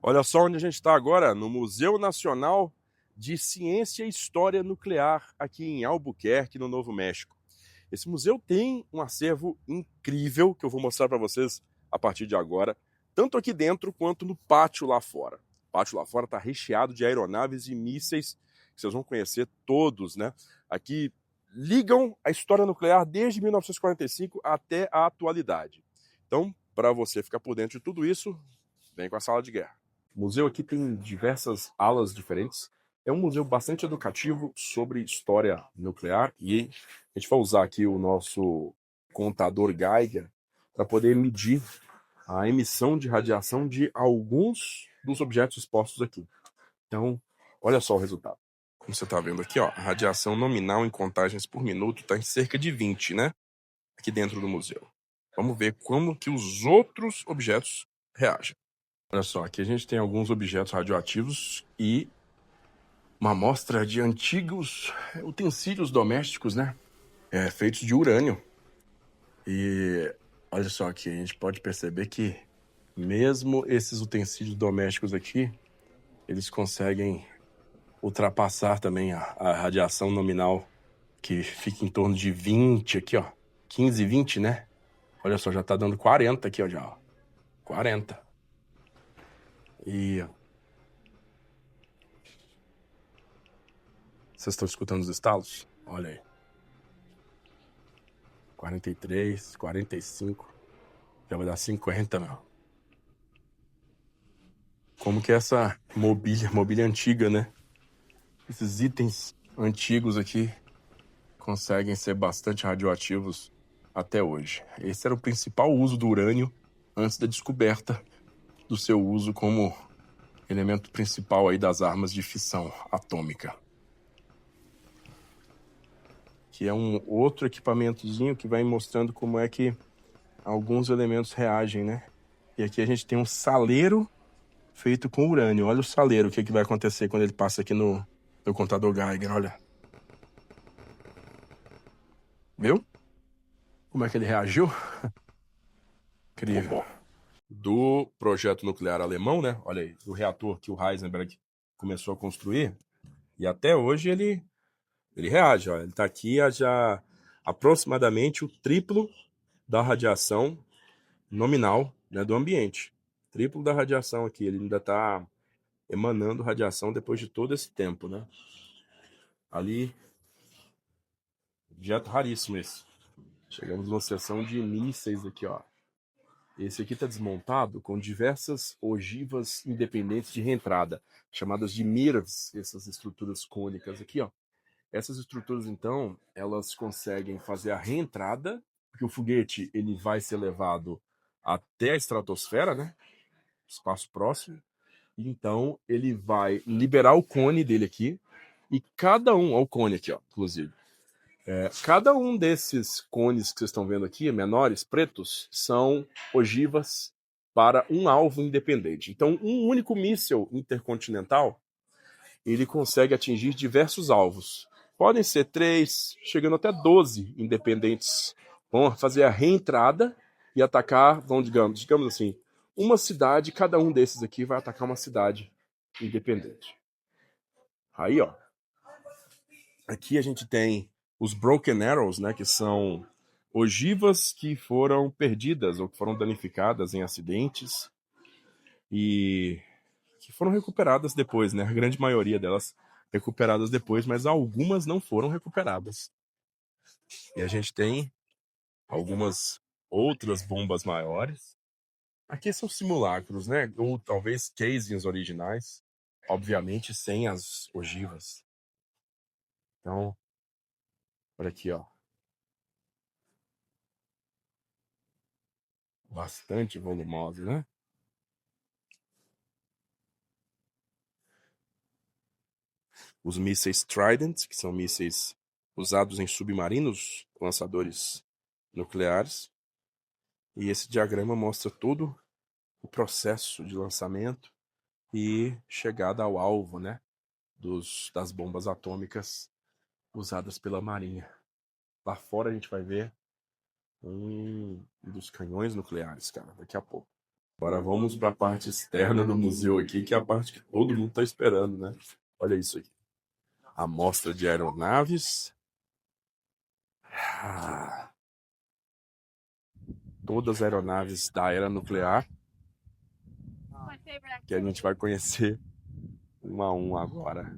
Olha só onde a gente está agora, no Museu Nacional de Ciência e História Nuclear, aqui em Albuquerque, no Novo México. Esse museu tem um acervo incrível que eu vou mostrar para vocês a partir de agora, tanto aqui dentro quanto no pátio lá fora. O pátio lá fora está recheado de aeronaves e mísseis que vocês vão conhecer todos, né? Aqui ligam a história nuclear desde 1945 até a atualidade. Então, para você ficar por dentro de tudo isso, vem com a sala de guerra. O museu aqui tem diversas alas diferentes. É um museu bastante educativo sobre história nuclear e a gente vai usar aqui o nosso contador Geiger para poder medir a emissão de radiação de alguns dos objetos expostos aqui. Então, olha só o resultado. Como você está vendo aqui, ó, a radiação nominal em contagens por minuto está em cerca de 20, né? Aqui dentro do museu. Vamos ver como que os outros objetos reagem. Olha só, aqui a gente tem alguns objetos radioativos e uma amostra de antigos utensílios domésticos, né? Feitos de urânio. E olha só aqui, a gente pode perceber que mesmo esses utensílios domésticos aqui, eles conseguem ultrapassar também a radiação nominal, que fica em torno de 20 aqui, ó. 15, 20, né? Olha só, já tá dando 40 aqui, ó, já, ó. 40. E vocês estão escutando os estalos? Olha aí. 43, 45. Já vai dar 50, meu. Como que é essa mobília antiga, né? Esses itens antigos aqui conseguem ser bastante radioativos até hoje. Esse era o principal uso do urânio antes da descoberta do seu uso como elemento principal aí das armas de fissão atômica. Que é um outro equipamentozinho que vai mostrando como é que alguns elementos reagem, né? E aqui a gente tem um saleiro feito com urânio. Olha o saleiro, o que vai acontecer quando ele passa aqui no contador Geiger, olha. Viu? Como é que ele reagiu? Incrível. Do projeto nuclear alemão, né? Olha aí, do reator que o Heisenberg começou a construir. E até hoje ele reage, ó. Ele tá aqui a já aproximadamente o triplo da radiação nominal, né, do ambiente. Triplo da radiação aqui. Ele ainda tá emanando radiação depois de todo esse tempo, né? Ali, objeto raríssimo esse. Chegamos numa seção de mísseis aqui, ó. Esse aqui está desmontado com diversas ogivas independentes de reentrada, chamadas de MIRVs, essas estruturas cônicas aqui, ó. Essas estruturas, então, elas conseguem fazer a reentrada, porque o foguete ele vai ser levado até a estratosfera, né? Espaço próximo. Então, ele vai liberar o cone dele aqui, e cada um, ó, o cone aqui, ó, inclusive. Cada um desses cones que vocês estão vendo aqui, menores, pretos, são ogivas para um alvo independente. Então, um único míssil intercontinental, ele consegue atingir diversos alvos. Podem ser 3, chegando até 12 independentes. Vão fazer a reentrada e atacar, digamos assim, uma cidade, cada um desses aqui vai atacar uma cidade independente. Aí, ó, aqui a gente tem os broken arrows, né, que são ogivas que foram perdidas ou que foram danificadas em acidentes e que foram recuperadas depois, né? A grande maioria delas recuperadas depois, mas algumas não foram recuperadas. E a gente tem algumas outras bombas maiores. Aqui são simulacros, né? Ou talvez casings originais, obviamente sem as ogivas. Então, olha aqui, ó. Bastante volumosa, né? Os mísseis Trident, que são mísseis usados em submarinos, lançadores nucleares. E esse diagrama mostra todo o processo de lançamento e chegada ao alvo, né, das bombas atômicas usadas pela Marinha. Lá fora a gente vai ver um dos canhões nucleares, cara, daqui a pouco. Agora vamos para a parte externa do museu aqui, que é a parte que todo mundo está esperando, né? Olha isso aqui. Amostra de aeronaves. Ah, todas as aeronaves da era nuclear, que a gente vai conhecer um a um agora.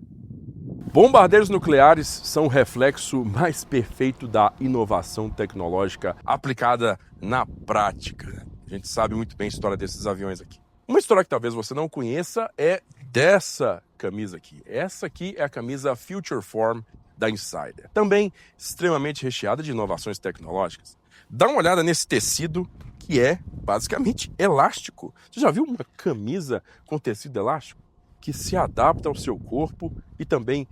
Bombardeiros nucleares são o reflexo mais perfeito da inovação tecnológica aplicada na prática. A gente sabe muito bem a história desses aviões aqui. Uma história que talvez você não conheça é dessa camisa aqui. Essa aqui é a camisa Future Form da Insider. Também extremamente recheada de inovações tecnológicas. Dá uma olhada nesse tecido que é basicamente elástico. Você já viu uma camisa com tecido elástico? Que se adapta ao seu corpo e também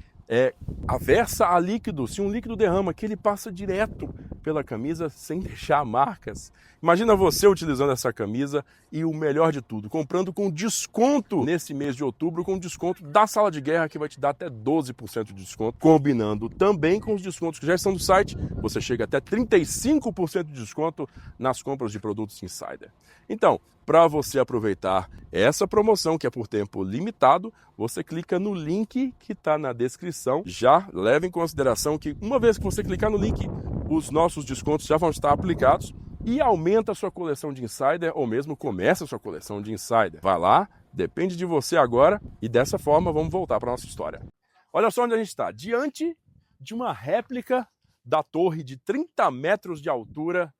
aversa a líquido. Se um líquido derrama, que ele passa direto pela camisa sem deixar marcas. Imagina você utilizando essa camisa e o melhor de tudo, comprando com desconto nesse mês de outubro, com desconto da Sala de Guerra, que vai te dar até 12% de desconto, combinando também com os descontos que já estão no site, você chega até 35% de desconto nas compras de produtos Insider. Então, para você aproveitar essa promoção, que é por tempo limitado, você clica no link que está na descrição. Já leve em consideração que uma vez que você clicar no link, os nossos descontos já vão estar aplicados e aumenta a sua coleção de Insider ou mesmo começa a sua coleção de Insider. Vai lá, depende de você agora e dessa forma vamos voltar para a nossa história. Olha só onde a gente está, diante de uma réplica da torre de 30 metros de altura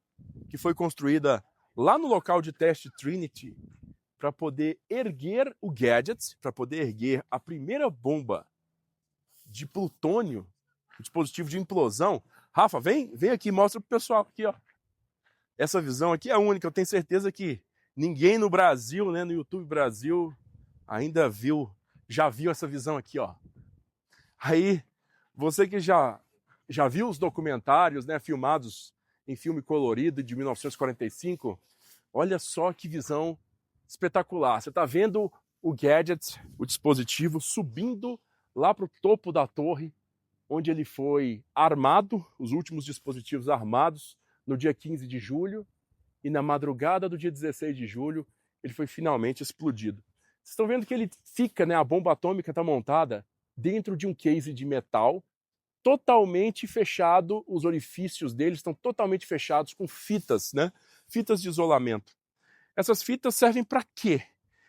que foi construída lá no local de teste Trinity para poder erguer o Gadget, para poder erguer a primeira bomba de plutônio, um dispositivo de implosão. Rafa, vem aqui, mostra pro pessoal aqui, ó. Essa visão aqui é única, eu tenho certeza que ninguém no Brasil, né, no YouTube Brasil, ainda já viu essa visão aqui, ó. Aí, você que já viu os documentários, né, filmados em filme colorido de 1945, olha só que visão espetacular. Você está vendo o Gadget, o dispositivo, subindo lá para o topo da torre, onde ele foi armado, os últimos dispositivos armados, no dia 15 de julho, e na madrugada do dia 16 de julho, ele foi finalmente explodido. Vocês estão vendo que ele fica, né, a bomba atômica está montada dentro de um case de metal, totalmente fechado, os orifícios dele estão totalmente fechados com fitas, né, fitas de isolamento. Essas fitas servem para quê?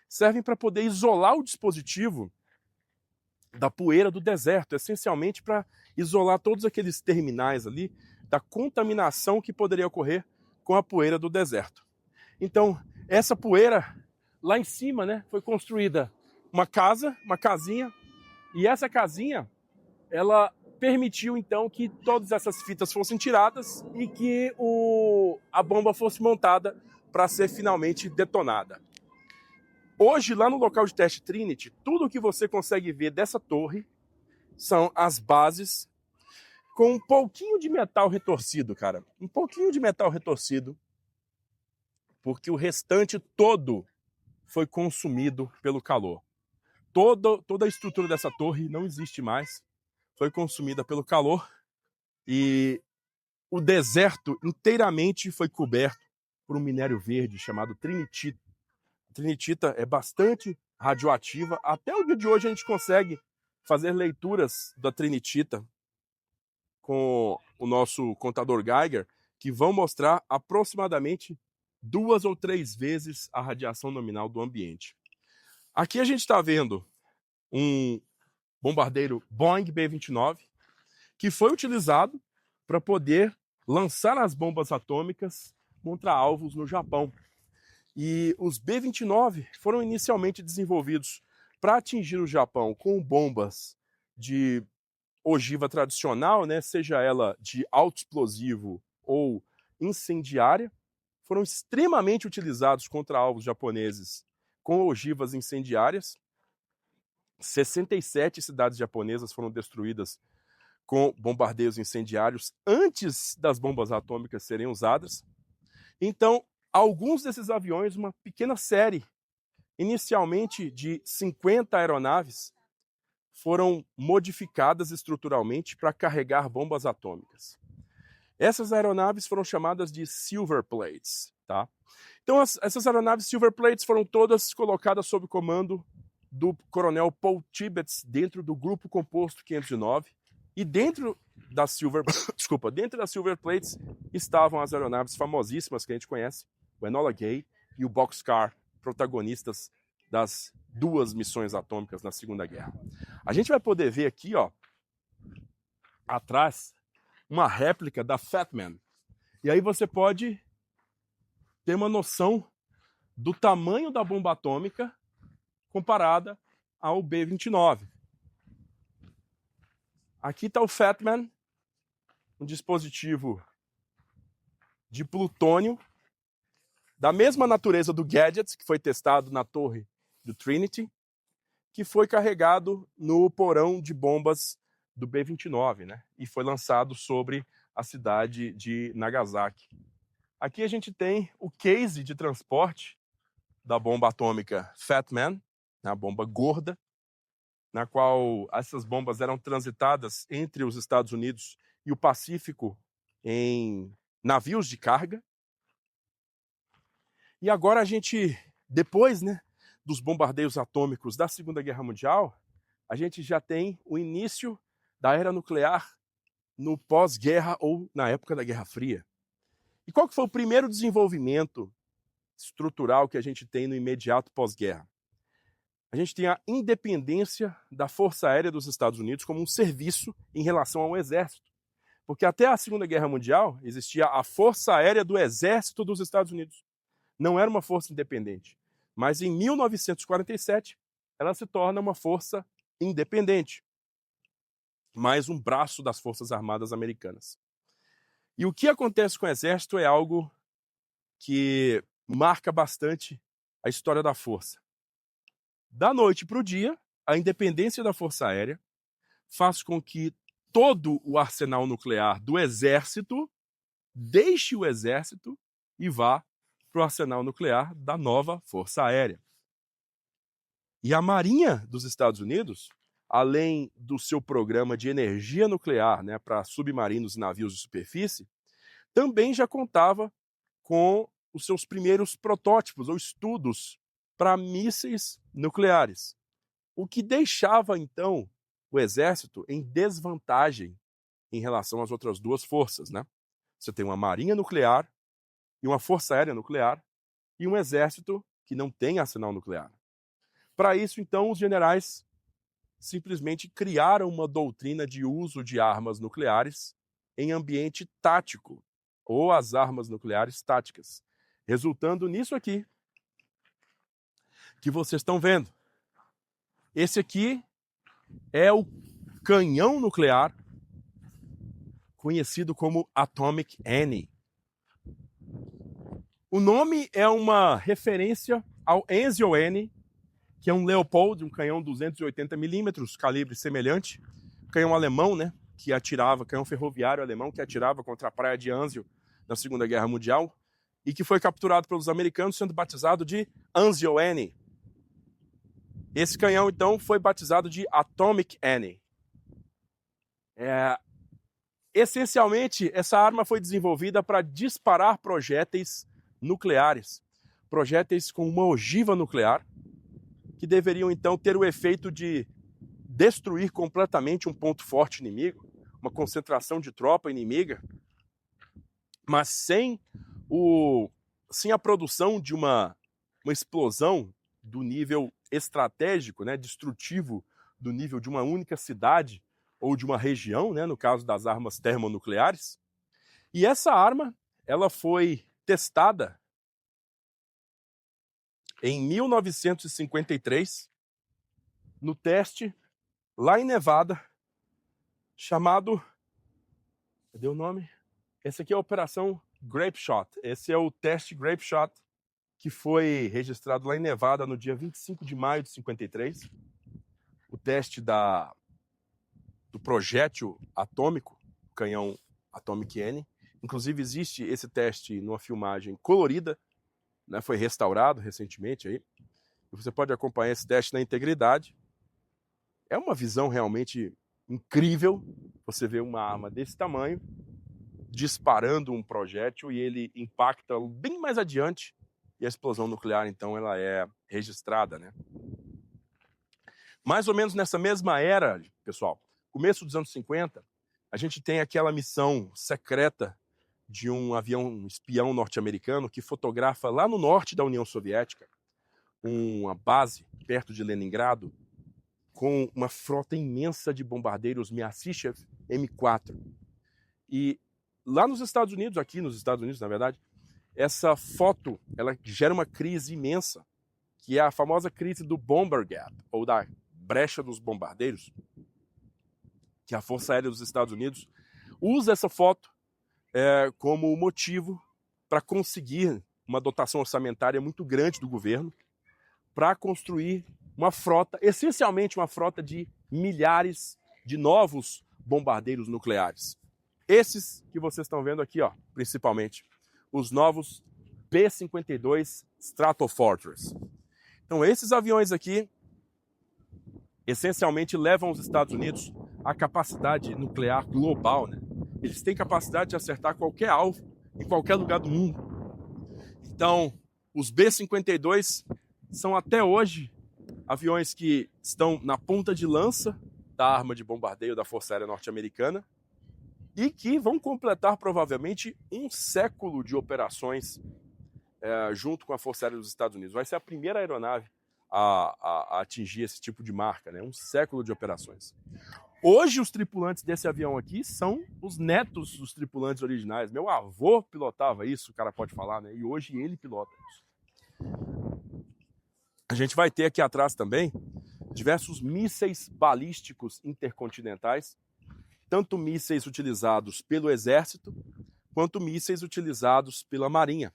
Servem para poder isolar o dispositivo da poeira do deserto, essencialmente para isolar todos aqueles terminais ali da contaminação que poderia ocorrer com a poeira do deserto. Então, essa poeira lá em cima, né, foi construída uma casinha, e essa casinha, ela permitiu então que todas essas fitas fossem tiradas e que a bomba fosse montada para ser finalmente detonada. Hoje, lá no local de teste Trinity, tudo que você consegue ver dessa torre são as bases com um pouquinho de metal retorcido, cara. Um pouquinho de metal retorcido, porque o restante todo foi consumido pelo calor. Toda a estrutura dessa torre não existe mais, foi consumida pelo calor e o deserto inteiramente foi coberto por um minério verde chamado trinitita. A trinitita é bastante radioativa. Até o dia de hoje a gente consegue fazer leituras da trinitita com o nosso contador Geiger, que vão mostrar aproximadamente 2 ou 3 vezes a radiação nominal do ambiente. Aqui a gente está vendo um bombardeiro Boeing B-29, que foi utilizado para poder lançar as bombas atômicas contra alvos no Japão. E os B-29 foram inicialmente desenvolvidos para atingir o Japão com bombas de ogiva tradicional, né, seja ela de alto explosivo ou incendiária, foram extremamente utilizados contra alvos japoneses com ogivas incendiárias. 67 cidades japonesas foram destruídas com bombardeios incendiários antes das bombas atômicas serem usadas. Então, alguns desses aviões, uma pequena série, inicialmente de 50 aeronaves, foram modificadas estruturalmente para carregar bombas atômicas. Essas aeronaves foram chamadas de Silver Plates, tá? Então essas aeronaves Silver Plates foram todas colocadas sob comando do coronel Paul Tibbets dentro do grupo composto 509, e dentro das Silver Plates estavam as aeronaves famosíssimas que a gente conhece, o Enola Gay e o Boxcar, protagonistas das duas missões atômicas na Segunda Guerra. A gente vai poder ver aqui, ó, atrás, uma réplica da Fat Man. E aí você pode ter uma noção do tamanho da bomba atômica comparada ao B-29. Aqui está o Fat Man, um dispositivo de plutônio da mesma natureza do Gadget, que foi testado na torre do Trinity, que foi carregado no porão de bombas do B-29, né? E foi lançado sobre a cidade de Nagasaki. Aqui a gente tem o case de transporte da bomba atômica Fat Man, a bomba gorda, na qual essas bombas eram transitadas entre os Estados Unidos e o Pacífico em navios de carga. E agora a gente, depois, né, dos bombardeios atômicos da Segunda Guerra Mundial, a gente já tem o início da era nuclear no pós-guerra ou na época da Guerra Fria. E qual que foi o primeiro desenvolvimento estrutural que a gente tem no imediato pós-guerra? A gente tem a independência da Força Aérea dos Estados Unidos como um serviço em relação ao Exército. Porque até a Segunda Guerra Mundial existia a Força Aérea do Exército dos Estados Unidos. Não era uma força independente. Mas em 1947, ela se torna uma força independente. Mais um braço das Forças Armadas Americanas. E o que acontece com o Exército é algo que marca bastante a história da força. Da noite para o dia, a independência da Força Aérea faz com que todo o arsenal nuclear do Exército deixe o Exército e vá para o arsenal nuclear da nova Força Aérea. E a Marinha dos Estados Unidos, além do seu programa de energia nuclear, né, para submarinos e navios de superfície, também já contava com os seus primeiros protótipos ou estudos para mísseis nucleares, o que deixava, então, o Exército em desvantagem em relação às outras duas forças, né? Você tem uma marinha nuclear e uma força aérea nuclear e um exército que não tem arsenal nuclear. Para isso, então, os generais simplesmente criaram uma doutrina de uso de armas nucleares em ambiente tático, ou as armas nucleares táticas, resultando nisso aqui que vocês estão vendo. Esse aqui é o canhão nuclear conhecido como Atomic Annie. O nome é uma referência ao Enzio Annie, que é um Leopold, um canhão 280mm, calibre semelhante, canhão alemão, né, que atirava, canhão ferroviário alemão que atirava contra a praia de Anzio na Segunda Guerra Mundial e que foi capturado pelos americanos, sendo batizado de Enzio Annie. Esse canhão, então, foi batizado de Atomic Annie. Essencialmente, essa arma foi desenvolvida para disparar projéteis nucleares, projéteis com uma ogiva nuclear, que deveriam, então, ter o efeito de destruir completamente um ponto forte inimigo, uma concentração de tropa inimiga, mas sem a produção de uma explosão do nível estratégico, né, destrutivo do nível de uma única cidade ou de uma região, né, no caso das armas termonucleares. E essa arma, ela foi testada em 1953 no teste lá em Nevada, chamado... Cadê o nome? Esse aqui é a Operação Grapeshot. Esse é o teste Grapeshot, que foi registrado lá em Nevada no dia 25 de maio de 53. O teste do projétil atômico, canhão Atomic Annie. Inclusive existe esse teste numa filmagem colorida, né, foi restaurado recentemente aí. E você pode acompanhar esse teste na integridade. É uma visão realmente incrível você ver uma arma desse tamanho disparando um projétil e ele impacta bem mais adiante e a explosão nuclear, então, ela é registrada, né? Mais ou menos nessa mesma era, pessoal, começo dos anos 50, a gente tem aquela missão secreta de um avião espião norte-americano que fotografa lá no norte da União Soviética uma base perto de Leningrado com uma frota imensa de bombardeiros Myasishchev M4. E lá nos Estados Unidos, aqui nos Estados Unidos, na verdade, essa foto ela gera uma crise imensa, que é a famosa crise do Bomber Gap, ou da brecha dos bombardeiros, que a Força Aérea dos Estados Unidos usa essa foto como motivo para conseguir uma dotação orçamentária muito grande do governo para construir uma frota, essencialmente uma frota de milhares de novos bombardeiros nucleares. Esses que vocês estão vendo aqui, ó, principalmente, os novos B-52 Stratofortress. Então esses aviões aqui, essencialmente levam os Estados Unidos à capacidade nuclear global, né? Eles têm capacidade de acertar qualquer alvo em qualquer lugar do mundo. Então, os B-52 são até hoje aviões que estão na ponta de lança da arma de bombardeio da Força Aérea Norte-Americana e que vão completar provavelmente um século de operações junto com a Força Aérea dos Estados Unidos. Vai ser a primeira aeronave a atingir esse tipo de marca, né? Um século de operações. Hoje, os tripulantes desse avião aqui são os netos dos tripulantes originais. Meu avô pilotava isso, o cara pode falar, né? E hoje ele pilota isso. A gente vai ter aqui atrás também diversos mísseis balísticos intercontinentais, tanto mísseis utilizados pelo Exército, quanto mísseis utilizados pela Marinha.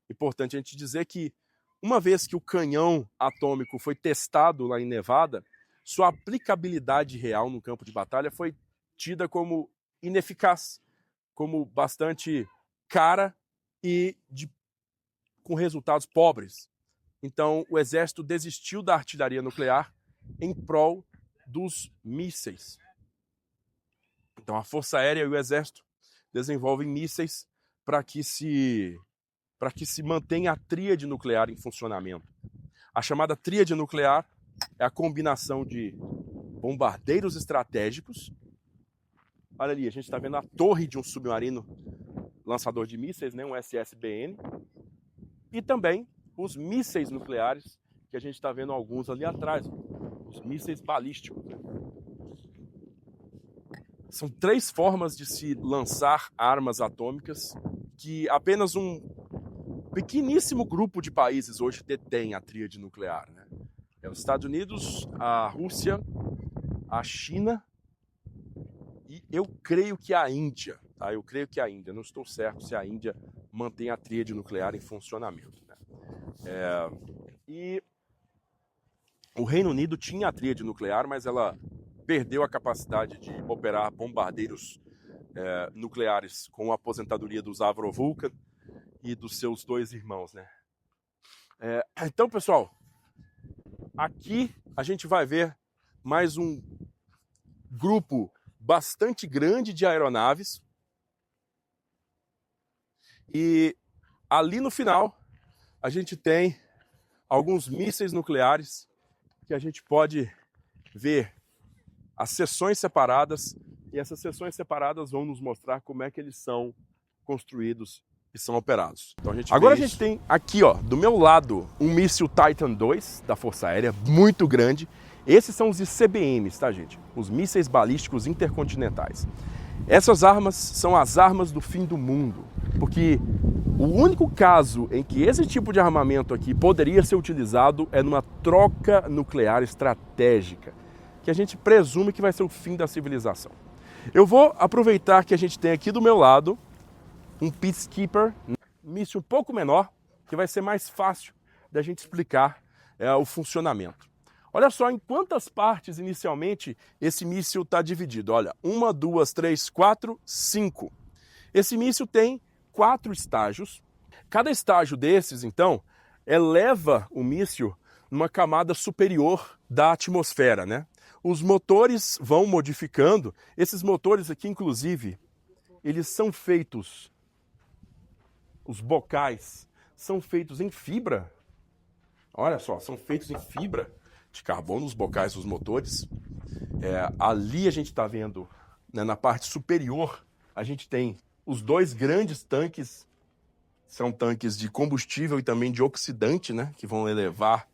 Importante a gente dizer que, uma vez que o canhão atômico foi testado lá em Nevada, sua aplicabilidade real no campo de batalha foi tida como ineficaz, como bastante cara e com resultados pobres. Então, o Exército desistiu da artilharia nuclear em prol dos mísseis. Então, a Força Aérea e o Exército desenvolvem mísseis para que se mantenha a tríade nuclear em funcionamento. A chamada tríade nuclear é a combinação de bombardeiros estratégicos. Olha ali, a gente está vendo a torre de um submarino lançador de mísseis, né, um SSBN, e também os mísseis nucleares, que a gente está vendo alguns ali atrás, os mísseis balísticos. São 3 formas de se lançar armas atômicas que apenas um pequeníssimo grupo de países hoje detém a tríade nuclear, né? É os Estados Unidos, a Rússia, a China e eu creio que a Índia. Tá? Eu creio que a Índia. Não estou certo se a Índia mantém a tríade nuclear em funcionamento. Né? E o Reino Unido tinha a tríade nuclear, mas ela perdeu a capacidade de operar bombardeiros nucleares com a aposentadoria dos Avro Vulcan e dos seus 2 irmãos. Né? Então, pessoal, aqui a gente vai ver mais um grupo bastante grande de aeronaves e ali no final a gente tem alguns mísseis nucleares que a gente pode ver as seções separadas e essas seções separadas vão nos mostrar como é que eles são construídos e são operados. Então Agora a gente tem aqui, ó, do meu lado, um míssil Titan II da Força Aérea, muito grande. Esses são os ICBMs, tá, gente? Os mísseis balísticos intercontinentais. Essas armas são as armas do fim do mundo, porque o único caso em que esse tipo de armamento aqui poderia ser utilizado é numa troca nuclear estratégica, que a gente presume que vai ser o fim da civilização. Eu vou aproveitar que a gente tem aqui do meu lado um Peacekeeper, um míssil um pouco menor, que vai ser mais fácil da gente explicar o funcionamento. Olha só em quantas partes inicialmente esse míssil está dividido. Olha, 1, 2, 3, 4, 5. Esse míssil tem 4 estágios. Cada estágio desses, então, eleva o míssil numa camada superior da atmosfera, né? Os motores vão modificando. Esses motores aqui, inclusive, eles são feitos, os bocais são feitos em fibra. Olha só, são feitos em fibra de carbono, os bocais dos motores. Ali a gente está vendo, né, na parte superior, a gente tem os dois grandes tanques, são tanques de combustível e também de oxidante, né, que vão elevar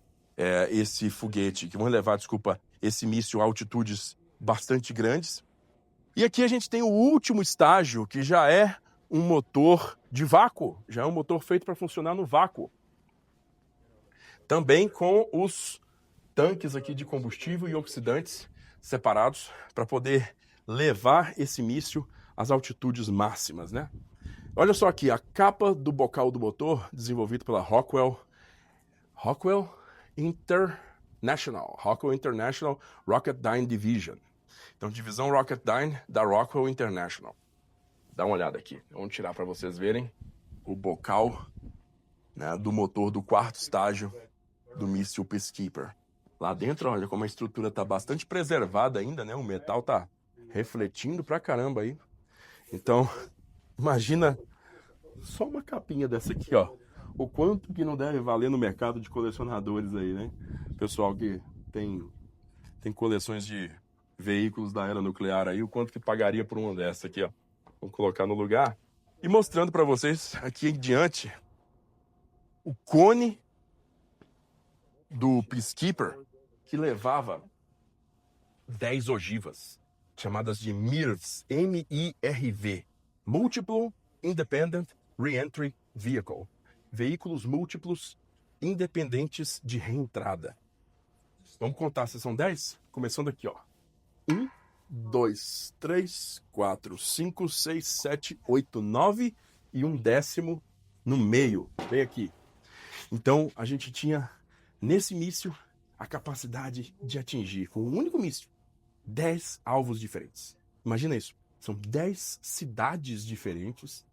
esse foguete, que vão levar, esse míssil a altitudes bastante grandes. E aqui a gente tem o último estágio, que já é um motor de vácuo, já é um motor feito para funcionar no vácuo. Também com os tanques aqui de combustível e oxidantes separados para poder levar esse míssil às altitudes máximas, né? Olha só aqui, a capa do bocal do motor, desenvolvido pela Rockwell International Rocketdyne Division. Então, divisão Rocketdyne da Rockwell International. Dá uma olhada aqui. Vamos tirar para vocês verem o bocal, né, do motor do quarto estágio do míssil Peacekeeper. Lá dentro, olha como a estrutura está bastante preservada ainda, né? O metal está refletindo pra caramba aí. Então, imagina só uma capinha dessa aqui, ó. O quanto que não deve valer no mercado de colecionadores aí, né? Pessoal que tem coleções de veículos da era nuclear aí, o quanto que pagaria por uma dessa aqui, ó. Vou colocar no lugar. E mostrando para vocês aqui em diante o cone do Peacekeeper, que levava 10 ogivas, chamadas de MIRVs, M-I-R-V, Multiple Independent Reentry Vehicle, veículos múltiplos independentes de reentrada. Vamos contar se são 10? Começando aqui, ó. 1, 2, 3, 4, 5, 6, 7, 8, 9 e um décimo no meio, bem aqui. Então, a gente tinha, nesse míssil, a capacidade de atingir, com um único míssil, 10 alvos diferentes. Imagina isso. São 10 cidades diferentes,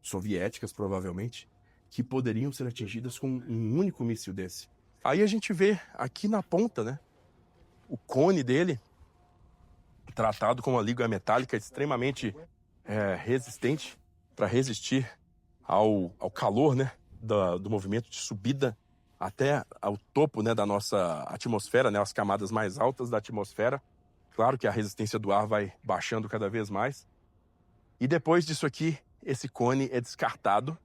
soviéticas provavelmente, que poderiam ser atingidas com um único míssil desse. Aí a gente vê aqui na ponta, né, o cone dele, tratado com uma liga metálica extremamente resistente, para resistir ao calor, né, do movimento de subida até ao topo, né, da nossa atmosfera, né, as camadas mais altas da atmosfera. Claro que a resistência do ar vai baixando cada vez mais. E depois disso aqui, esse cone é descartado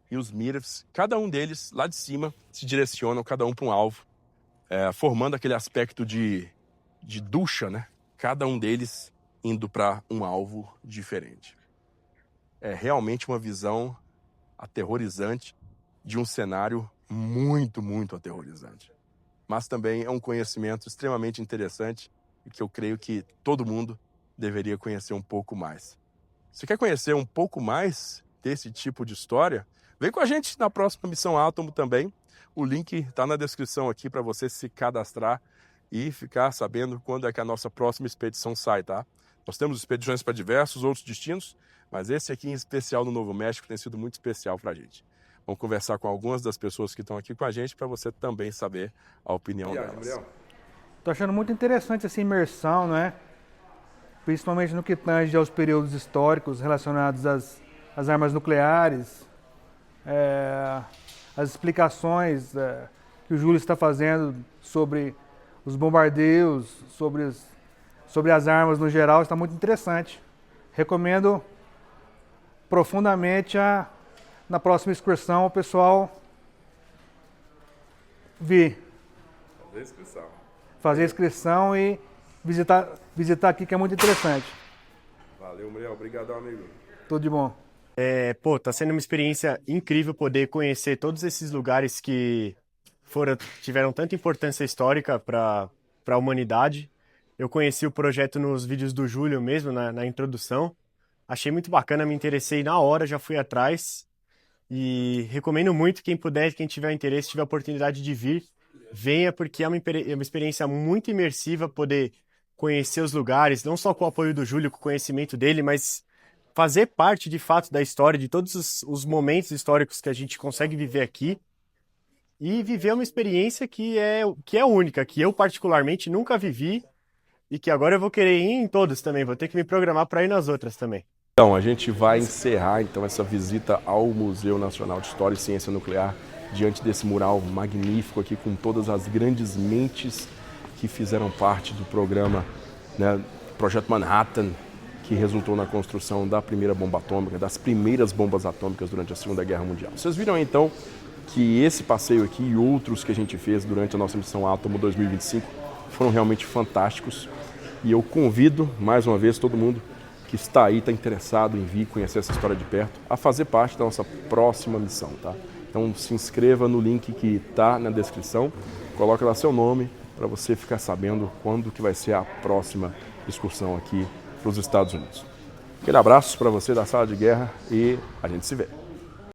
e os MIRVs, cada um deles, lá de cima, se direcionam cada um para um alvo, formando aquele aspecto de ducha, né? Cada um deles indo para um alvo diferente. É realmente uma visão aterrorizante de um cenário muito, muito aterrorizante. Mas também é um conhecimento extremamente interessante e que eu creio que todo mundo deveria conhecer um pouco mais. Se quer conhecer um pouco mais desse tipo de história, vem com a gente na próxima Missão Átomo também. O link está na descrição aqui para você se cadastrar e ficar sabendo quando é que a nossa próxima expedição sai, tá? Nós temos expedições para diversos outros destinos, mas esse aqui em especial no Novo México tem sido muito especial para a gente. Vamos conversar com algumas das pessoas que estão aqui com a gente para você também saber a opinião delas. Tô achando muito interessante essa imersão, né? Principalmente no que tange aos períodos históricos relacionados às armas nucleares, as explicações que o Júlio está fazendo sobre os bombardeios, sobre as armas no geral, está muito interessante. Recomendo profundamente na próxima excursão o pessoal vir. Fazer a inscrição e visitar aqui, que é muito interessante. Valeu, Muriel. Obrigadão, amigo. Tudo de bom. Tá sendo uma experiência incrível poder conhecer todos esses lugares que tiveram tanta importância histórica para a humanidade. Eu conheci o projeto nos vídeos do Júlio mesmo, na introdução. Achei muito bacana, me interessei na hora, já fui atrás. E recomendo muito quem puder, quem tiver interesse, tiver a oportunidade de vir, venha, porque é uma experiência muito imersiva poder conhecer os lugares, não só com o apoio do Júlio, com o conhecimento dele, mas fazer parte de fato da história, de todos os momentos históricos que a gente consegue viver aqui e viver uma experiência que é única, que eu particularmente nunca vivi e que agora eu vou querer ir em todos também, vou ter que me programar para ir nas outras também. Então, a gente vai encerrar então essa visita ao Museu Nacional de História e Ciência Nuclear diante desse mural magnífico aqui com todas as grandes mentes que fizeram parte do programa, né, Projeto Manhattan, que resultou na construção da primeira bomba atômica, das primeiras bombas atômicas durante a Segunda Guerra Mundial. Vocês viram então que esse passeio aqui e outros que a gente fez durante a nossa missão Átomo 2025 foram realmente fantásticos. E eu convido, mais uma vez, todo mundo que está aí, está interessado em vir conhecer essa história de perto, a fazer parte da nossa próxima missão, tá? Então se inscreva no link que está na descrição, coloque lá seu nome para você ficar sabendo quando que vai ser a próxima excursão aqui para os Estados Unidos. Aquele abraço para você da Sala de Guerra e a gente se vê.